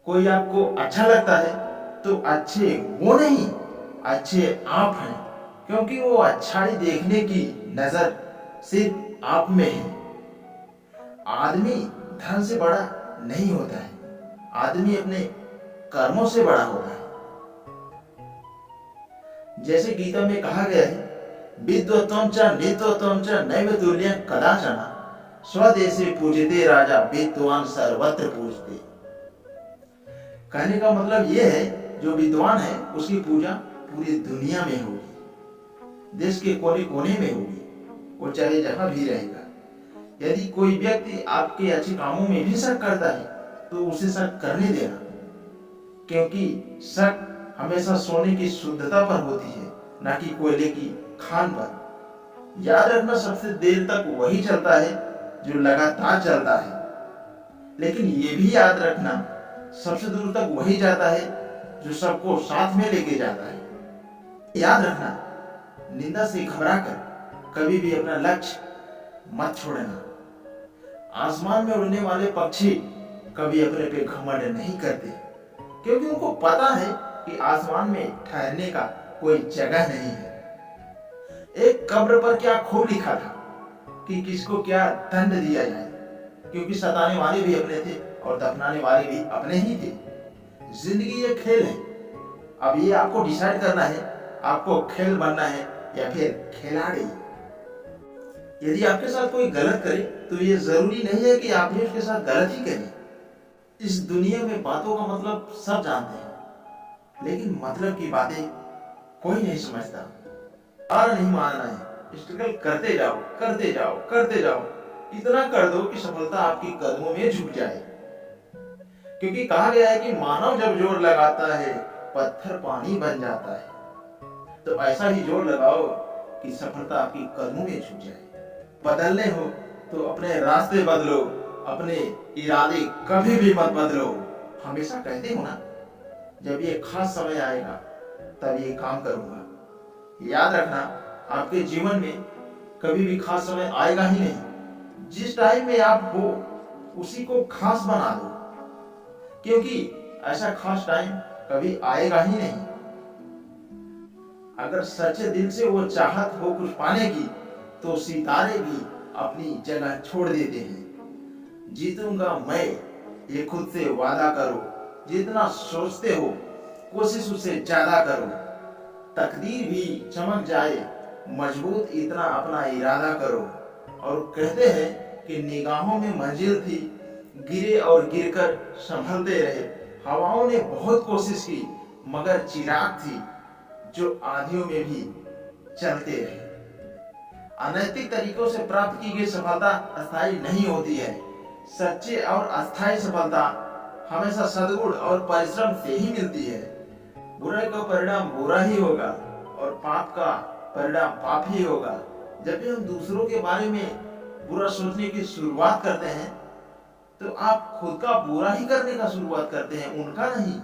कोई आपको अच्छा लगता है तो अच्छे वो नहीं, अच्छे आप हैं, क्योंकि वो अच्छाई देखने की नजर सिर्फ आप में है। आदमी धन से बड़ा नहीं होता है, आदमी अपने कर्मों से बड़ा होता है। जैसे गीता में कहा गया है, विद्वत्वं च नित्वत्वं च नैव तुल्यं कदाचन स्वदेशे पूजते राजा विद्वान सर्वत्र पूजते। कहने का मतलब यह है, जो विद्वान है उसकी पूजा पूरी दुनिया में होगी, देश के कोने कोने में होगी, वो चाहे जहां भी रहेगा। यदि कोई व्यक्ति आपके अच्छे कामों में भी शक करता है तो उसे शक करने देना, क्योंकि शक हमेशा सोने की शुद्धता पर होती है, न कि कोयले की खान पर। याद रखना, सबसे देर तक वही चलता है जो लगातार चलता है, लेकिन ये भी याद रखना, सबसे दूर तक वही जाता है जो सबको साथ में लेके जाता है। याद रखना, निंदा से घबराकर कभी भी अपना लक्ष्य मत छोड़ना। आसमान में उड़ने वाले पक्षी कभी अपने पे घमंड नहीं करते, क्योंकि उनको पता है कि आसमान में ठहरने का कोई जगह नहीं है। एक कब्र पर क्या खूब लिखा था कि किसको क्या दंड दिया जाए, क्योंकि सताने वाले भी अपने थे और दफनाने वाले भी अपने ही थे। जिंदगी एक खेल है, अब ये आपको डिसाइड करना है, आपको खेल बनना है या फिर खिलाड़ी। यदि आपके साथ कोई गलत करे तो ये जरूरी नहीं है कि आप भी उसके साथ गलत ही करें। इस दुनिया में बातों का मतलब सब जानते हैं, लेकिन मतलब की बातें कोई नहीं समझता। हार नहीं मानना है, स्ट्रगल करते जाओ करते जाओ करते जाओ, इतना कर दो कि सफलता आपके कदमों में झुक जाए। क्योंकि कहा गया है कि मानव जब जोर लगाता है पत्थर पानी बन जाता है। तो ऐसा ही जोर लगाओ कि सफलता आपके कदमों में झुक जाए। बदलने हो तो अपने रास्ते बदलो, अपने इरादे कभी भी मत बदलो। हमेशा कहते हो ना, जब ये खास समय आएगा तब ये काम करूंगा। याद रखना, आपके जीवन में कभी भी खास समय आएगा ही नहीं। जिस टाइम में आप हो उसी को खास बना दो, क्योंकि ऐसा खास टाइम कभी आएगा ही नहीं। अगर सच्चे दिल से वो चाहत हो कुछ पाने की, तो सितारे भी अपनी जगह छोड़ देते हैं। जीतूंगा मैं, ये खुद से वादा करो। जितना सोचते हो कोशिश उससे ज्यादा करो। तकदीर भी चमक जाए मजबूत, इतना अपना इरादा करो। और कहते हैं कि निगाहों में मंजिल थी, गिरे और गिरकर संभलते रहे। हवाओं ने बहुत कोशिश की, मगर चिराग थी जो आंधियों में भी चलते रहे। अनैतिक तरीकों से प्राप्त की गई सफलता अस्थायी नहीं होती है। सच्चे और अस्थायी सफलता हमेशा सद्गुण और परिश्रम से ही मिलती है। बुराई का परिणाम बुरा ही होगा और पाप का परिणाम पाप ही होगा। जब भी हम दूसरों के बारे में बुरा सोचने की शुरुआत करते हैं तो आप खुद का बुरा ही करने का शुरुआत करते हैं, उनका नहीं।